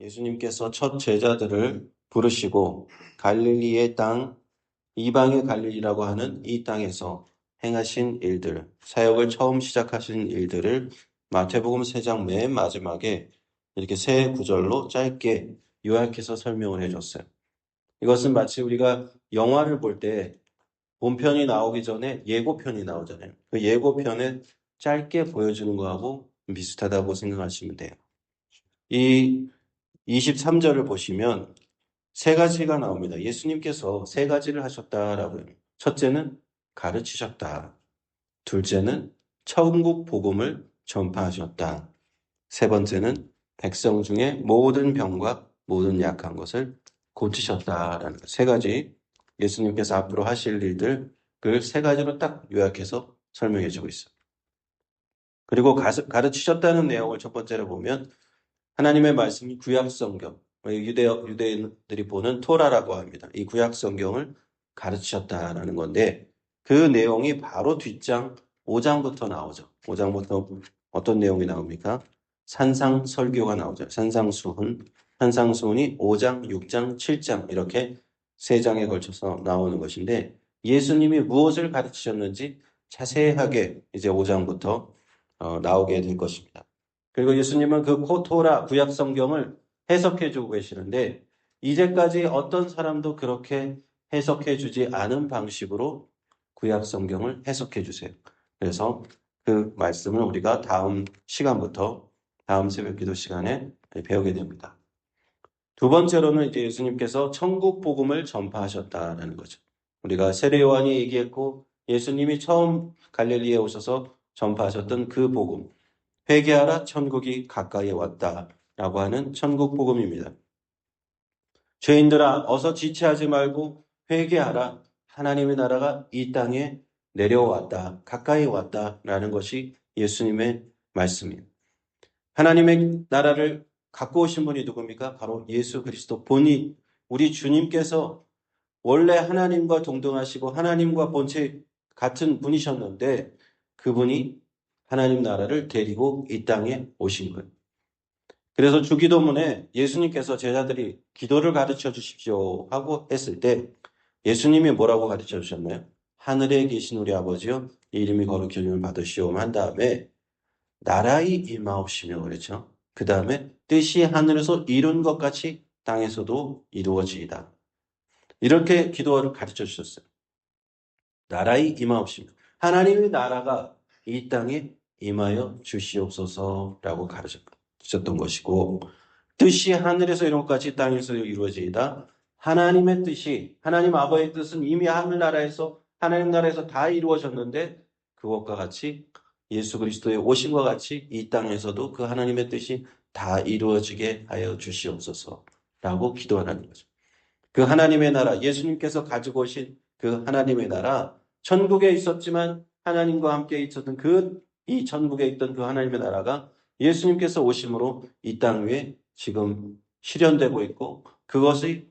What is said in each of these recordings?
예수님께서 첫 제자들을 부르시고 갈릴리의 땅, 이방의 갈릴리라고 하는 이 땅에서 행하신 일들, 사역을 처음 시작하신 일들을 마태복음 3장 맨 마지막에 이렇게 세 구절로 짧게 요약해서 설명을 해줬어요. 이것은 마치 우리가 영화를 볼 때 본편이 나오기 전에 예고편이 나오잖아요. 그 예고편에 짧게 보여주는 거하고 비슷하다고 생각하시면 돼요. 이 23절을 보시면 세 가지가 나옵니다. 예수님께서 세 가지를 하셨다라고요. 첫째는 가르치셨다. 둘째는 천국 복음을 전파하셨다. 세 번째는 백성 중에 모든 병과 모든 약한 것을 고치셨다라는 세 가지 예수님께서 앞으로 하실 일들 그 세 가지로 딱 요약해서 설명해 주고 있어요. 그리고 가르치셨다는 내용을 첫 번째로 보면 하나님의 말씀이 구약 성경, 유대인들이 보는 토라라고 합니다. 이 구약 성경을 가르치셨다라는 건데 그 내용이 바로 뒷장 5장부터 나오죠. 5장부터 어떤 내용이 나옵니까? 산상설교가 나오죠. 산상수훈이 5장, 6장, 7장 이렇게 세 장에 걸쳐서 나오는 것인데 예수님이 무엇을 가르치셨는지 자세하게 이제 5장부터 나오게 될 것입니다. 그리고 예수님은 그 토라 구약 성경을 해석해 주고 계시는데 이제까지 어떤 사람도 그렇게 해석해 주지 않은 방식으로 구약 성경을 해석해 주세요. 그래서 그 말씀을 우리가 다음 시간부터 다음 새벽 기도 시간에 배우게 됩니다. 두 번째로는 이제 예수님께서 천국 복음을 전파하셨다라는 거죠. 우리가 세례 요한이 얘기했고 예수님이 처음 갈릴리에 오셔서 전파하셨던 그 복음. 회개하라 천국이 가까이 왔다라고 하는 천국 복음입니다. 죄인들아 어서 지체하지 말고 회개하라. 하나님의 나라가 이 땅에 내려왔다. 가까이 왔다라는 것이 예수님의 말씀입니다. 하나님의 나라를 갖고 오신 분이 누굽니까? 바로 예수 그리스도 본인 우리 주님께서 원래 하나님과 동등하시고 하나님과 본체 같은 분이셨는데 그분이 하나님 나라를 데리고 이 땅에 오신 거예요. 그래서 주기도문에 예수님께서 제자들이 기도를 가르쳐 주십시오 하고 했을 때 예수님이 뭐라고 가르쳐 주셨나요? 하늘에 계신 우리 아버지여 이름이 거룩히 여김을 받으시오면 한 다음에 나라의 임하옵시며 그랬죠. 그 다음에 뜻이 하늘에서 이룬 것 같이 땅에서도 이루어지이다. 이렇게 기도를 가르쳐 주셨어요. 나라의 임하옵시며 하나님의 나라가 이 땅에 임하여 주시옵소서라고 가르쳐 주셨던 것이고 뜻이 하늘에서 이룬 것 같이 땅에서 이루어지이다. 하나님의 뜻이 하나님 아버지의 뜻은 이미 하늘나라에서 하나님 나라에서 다 이루어졌는데 그것과 같이 예수 그리스도의 오심과 같이 이 땅에서도 그 하나님의 뜻이 다 이루어지게 하여 주시옵소서라고 기도하는 거죠. 그 하나님의 나라, 예수님께서 가지고 오신 그 하나님의 나라, 천국에 있었지만 하나님과 함께 있었던 이 천국에 있던 그 하나님의 나라가 예수님께서 오심으로 이 땅 위에 지금 실현되고 있고 그것이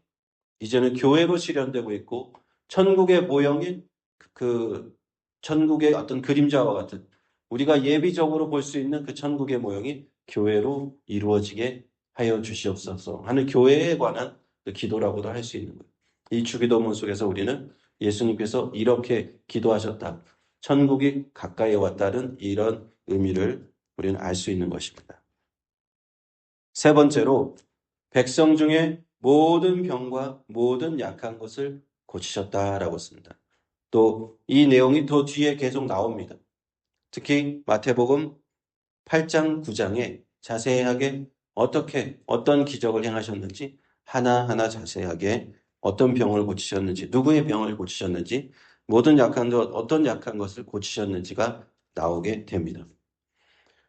이제는 교회로 실현되고 있고 천국의 모형인 그 천국의 어떤 그림자와 같은 우리가 예비적으로 볼 수 있는 그 천국의 모형이 교회로 이루어지게 하여 주시옵소서 하는 교회에 관한 그 기도라고도 할 수 있는 거예요. 이 주기도문 속에서 우리는 예수님께서 이렇게 기도하셨다. 천국이 가까이 왔다는 이런 의미를 우리는 알 수 있는 것입니다. 세 번째로 백성 중에 모든 병과 모든 약한 것을 고치셨다라고 씁니다. 또 이 내용이 더 뒤에 계속 나옵니다. 특히 마태복음 8장, 9장에 자세하게 어떤 기적을 행하셨는지 하나하나 자세하게 어떤 병을 고치셨는지, 누구의 병을 고치셨는지, 모든 약한 것, 어떤 약한 것을 고치셨는지가 나오게 됩니다.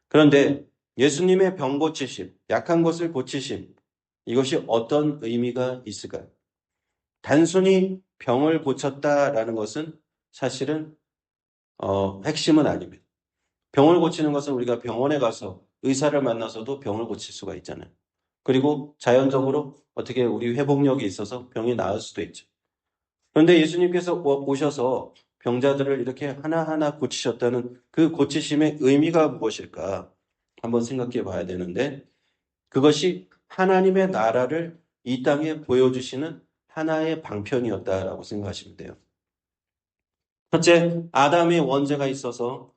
그런데 예수님의 병 고치심, 약한 것을 고치심, 이것이 어떤 의미가 있을까요? 단순히 병을 고쳤다라는 것은 사실은 핵심은 아닙니다. 병을 고치는 것은 우리가 병원에 가서 의사를 만나서도 병을 고칠 수가 있잖아요. 그리고 자연적으로 어떻게 우리 회복력이 있어서 병이 나을 수도 있죠. 그런데 예수님께서 오셔서 병자들을 이렇게 하나하나 고치셨다는 그 고치심의 의미가 무엇일까? 한번 생각해 봐야 되는데 그것이 하나님의 나라를 이 땅에 보여주시는 하나의 방편이었다라고 생각하시면 돼요. 첫째, 아담의 원죄가 있어서,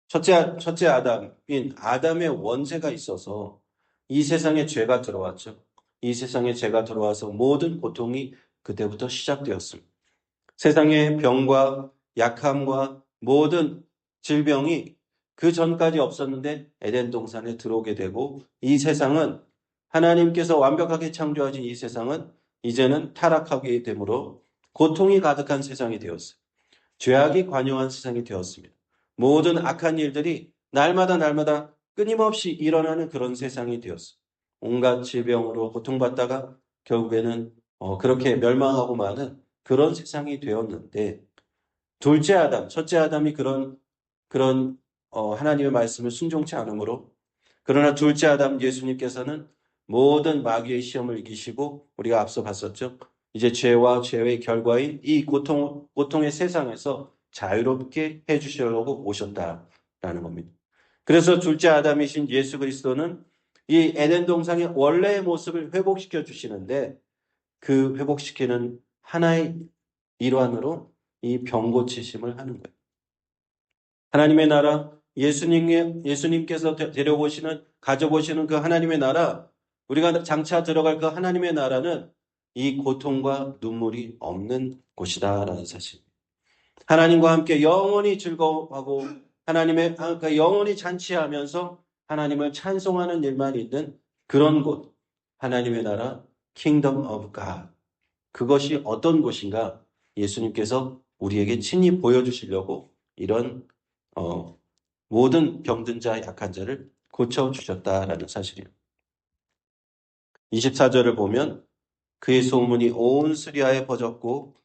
첫째 아담인 아담의 원죄가 있어서 이 세상에 죄가 들어왔죠. 이 세상에 죄가 들어와서 모든 고통이 그때부터 시작되었습니다. 세상의 병과 약함과 모든 질병이 그 전까지 없었는데 에덴 동산에 들어오게 되고 이 세상은 하나님께서 완벽하게 창조하신 이 세상은 이제는 타락하게 되므로 고통이 가득한 세상이 되었어요. 죄악이 관영한 세상이 되었습니다. 모든 악한 일들이 날마다 끊임없이 일어나는 그런 세상이 되었어요. 온갖 질병으로 고통받다가 결국에는 그렇게 멸망하고 마는 그런 세상이 되었는데 둘째 아담, 첫째 아담이 그런 하나님의 말씀을 순종치 않으므로 그러나 둘째 아담 예수님께서는 모든 마귀의 시험을 이기시고 우리가 앞서 봤었죠. 이제 죄와 죄의 결과인 이 고통의 세상에서 자유롭게 해주시려고 오셨다라는 겁니다. 그래서 둘째 아담이신 예수 그리스도는 이 에덴 동상의 원래의 모습을 회복시켜 주시는데 그 회복시키는 하나의 일환으로 이 병 고치심을 하는 거예요. 하나님의 나라, 예수님께서 데려오시는, 가져오시는 그 하나님의 나라, 우리가 장차 들어갈 그 하나님의 나라는 이 고통과 눈물이 없는 곳이다라는 사실. 하나님과 함께 영원히 즐거워하고 그러니까 영원히 잔치하면서 하나님을 찬송하는 일만 있는 그런 곳, 하나님의 나라, Kingdom of God. 그것이 어떤 곳인가? 예수님께서 우리에게 친히 보여주시려고 이런 모든 병든 자, 약한 자를 고쳐주셨다라는 사실이에요. 24절을 보면 그의 소문이 온 스리아에 퍼졌고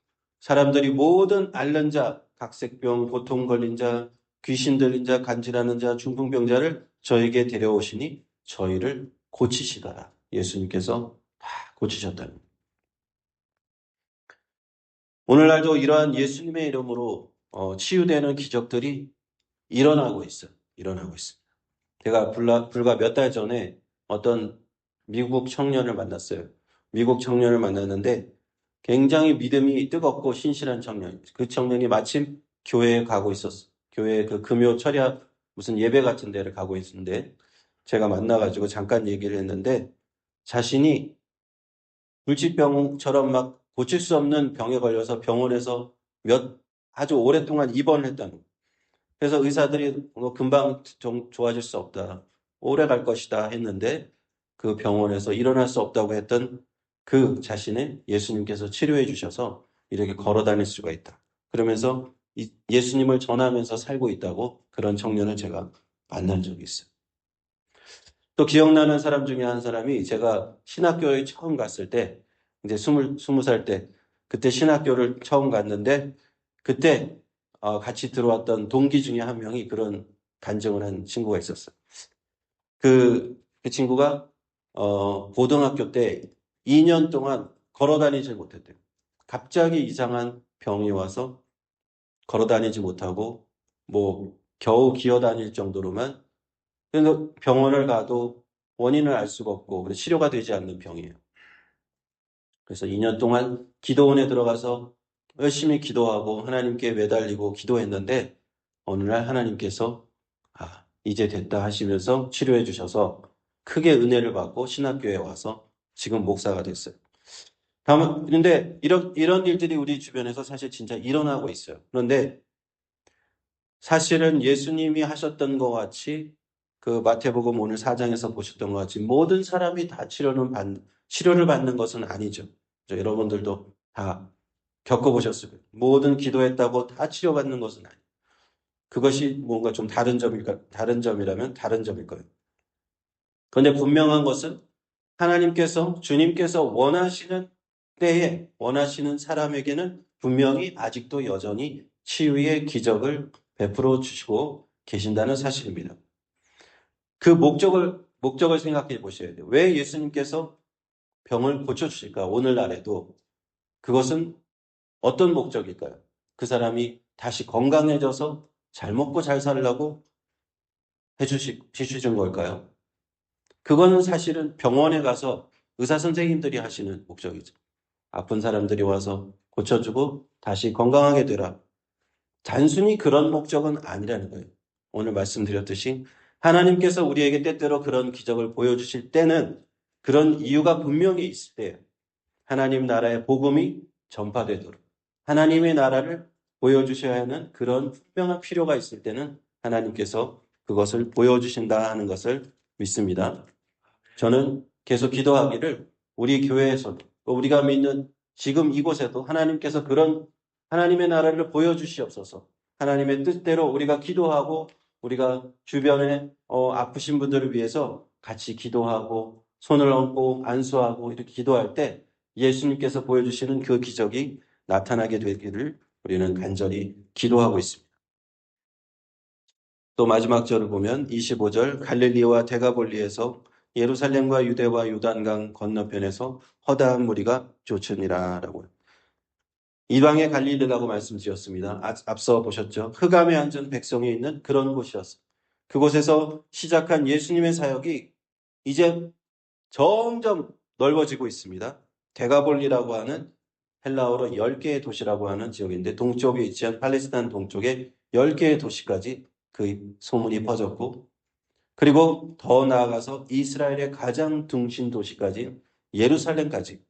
사람들이 모든 앓는 자, 각색병, 고통 걸린 자, 귀신 들린 자, 간질하는 자, 중풍병자를 저에게 데려오시니 저희를 고치시더라. 예수님께서 다 고치셨다는 거예요. 오늘날도 이러한 예수님의 이름으로 치유되는 기적들이 일어나고 있어요. 일어나고 있습니다. 제가 불과 몇 달 전에 어떤 미국 청년을 만났어요. 미국 청년을 만났는데 굉장히 믿음이 뜨겁고 신실한 청년. 그 청년이 마침 교회에 가고 있었어. 교회 그 금요 철야 무슨 예배 같은 데를 가고 있는데 제가 만나가지고 잠깐 얘기를 했는데 자신이 불치병처럼 막 고칠 수 없는 병에 걸려서 병원에서 아주 오랫동안 입원을 했다는 거예요. 그래서 의사들이 금방 좀 좋아질 수 없다. 오래 갈 것이다 했는데 그 병원에서 일어날 수 없다고 했던 그 자신을 예수님께서 치료해 주셔서 이렇게 걸어 다닐 수가 있다. 그러면서 예수님을 전하면서 살고 있다고 그런 청년을 제가 만난 적이 있어요. 또 기억나는 사람 중에 한 사람이 제가 신학교에 처음 갔을 때 이제 20살 때 그때 신학교를 처음 갔는데 그때 같이 들어왔던 동기 중에 한 명이 그런 간증을 한 친구가 있었어요. 그 친구가 고등학교 때 2년 동안 걸어 다니지 못했대요. 갑자기 이상한 병이 와서 걸어 다니지 못하고 뭐 겨우 기어 다닐 정도로만 그래서 병원을 가도 원인을 알 수가 없고 치료가 되지 않는 병이에요. 그래서 2년 동안 기도원에 들어가서 열심히 기도하고 하나님께 매달리고 기도했는데 어느 날 하나님께서 이제 됐다 하시면서 치료해 주셔서 크게 은혜를 받고 신학교에 와서 지금 목사가 됐어요. 그런데 이런 일들이 우리 주변에서 사실 진짜 일어나고 있어요. 그런데 사실은 예수님이 하셨던 것 같이 그 마태복음 오늘 4장에서 보셨던 것 같이 모든 사람이 다 치료를 받는 것은 아니죠. 여러분들도 다 겪어보셨을 거예요. 모든 기도했다고 다 치료받는 것은 아니에요. 그것이 뭔가 좀 다른 점이라면 다른 점일 거예요. 그런데 분명한 것은 주님께서 원하시는 때에 원하시는 사람에게는 분명히 아직도 여전히 치유의 기적을 베풀어 주시고 계신다는 사실입니다. 그 목적을 생각해 보셔야 돼요. 왜 예수님께서 병을 고쳐주실까? 오늘날에도 그것은 어떤 목적일까요? 그 사람이 다시 건강해져서 잘 먹고 잘 살라고 해주신 걸까요? 그거는 사실은 병원에 가서 의사 선생님들이 하시는 목적이죠. 아픈 사람들이 와서 고쳐주고 다시 건강하게 되라. 단순히 그런 목적은 아니라는 거예요. 오늘 말씀드렸듯이 하나님께서 우리에게 때때로 그런 기적을 보여주실 때는 그런 이유가 분명히 있을 때예요. 하나님 나라의 복음이 전파되도록 하나님의 나라를 보여주셔야 하는 그런 분명한 필요가 있을 때는 하나님께서 그것을 보여주신다 하는 것을 믿습니다. 저는 계속 기도하기를 우리 교회에서도 또 우리가 믿는 지금 이곳에도 하나님께서 그런 하나님의 나라를 보여주시옵소서. 하나님의 뜻대로 우리가 기도하고 우리가 주변에 아프신 분들을 위해서 같이 기도하고 손을 얹고 안수하고 이렇게 기도할 때 예수님께서 보여주시는 그 기적이 나타나게 되기를 우리는 간절히 기도하고 있습니다. 또 마지막 절을 보면 25절 갈릴리와 데가볼리에서 예루살렘과 유대와 요단강 건너편에서 허다한 무리가 쫓으니라 라고 이방의 갈릴리라고 말씀드렸습니다. 앞서 보셨죠? 흑암에 앉은 백성이 있는 그런 곳이었어요. 그곳에서 시작한 예수님의 사역이 이제 점점 넓어지고 있습니다. 데가볼리라고 하는 헬라어로 10개의 도시라고 하는 지역인데 동쪽에 위치한 팔레스타인 동쪽에 10개의 도시까지 그 소문이 퍼졌고 그리고 더 나아가서 이스라엘의 가장 중심 도시까지 예루살렘까지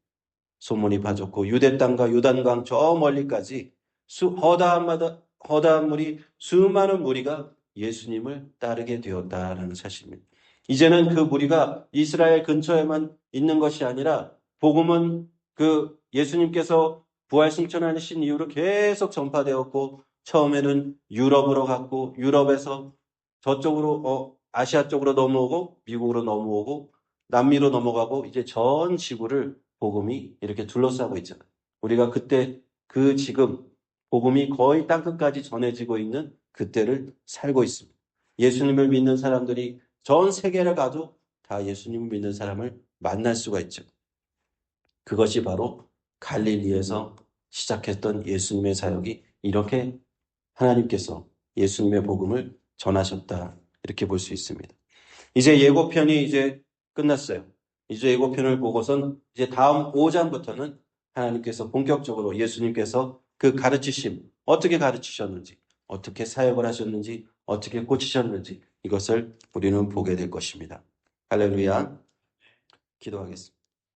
소문이 퍼졌고 유대 땅과 요단강 저 멀리까지 허다한 물이 수많은 무리가 예수님을 따르게 되었다라는 사실입니다. 이제는 그 무리가 이스라엘 근처에만 있는 것이 아니라 복음은 그 예수님께서 부활 승천하신 이후로 계속 전파되었고 처음에는 유럽으로 갔고 유럽에서 저쪽으로 아시아 쪽으로 넘어오고 미국으로 넘어오고 남미로 넘어가고 이제 전 지구를 복음이 이렇게 둘러싸고 있잖아요. 우리가 그때 그 지금 복음이 거의 땅끝까지 전해지고 있는 그때를 살고 있습니다. 예수님을 믿는 사람들이 전 세계를 가도 다 예수님을 믿는 사람을 만날 수가 있죠. 그것이 바로 갈릴리에서 시작했던 예수님의 사역이 이렇게 하나님께서 예수님의 복음을 전하셨다. 이렇게 볼 수 있습니다. 이제 예고편이 이제 끝났어요. 이제 예고편을 보고선 이제 다음 5장부터는 하나님께서 본격적으로 예수님께서 그 가르치심, 어떻게 가르치셨는지, 어떻게 사역을 하셨는지, 어떻게 고치셨는지 이것을 우리는 보게 될 것입니다. 할렐루야. 기도하겠습니다.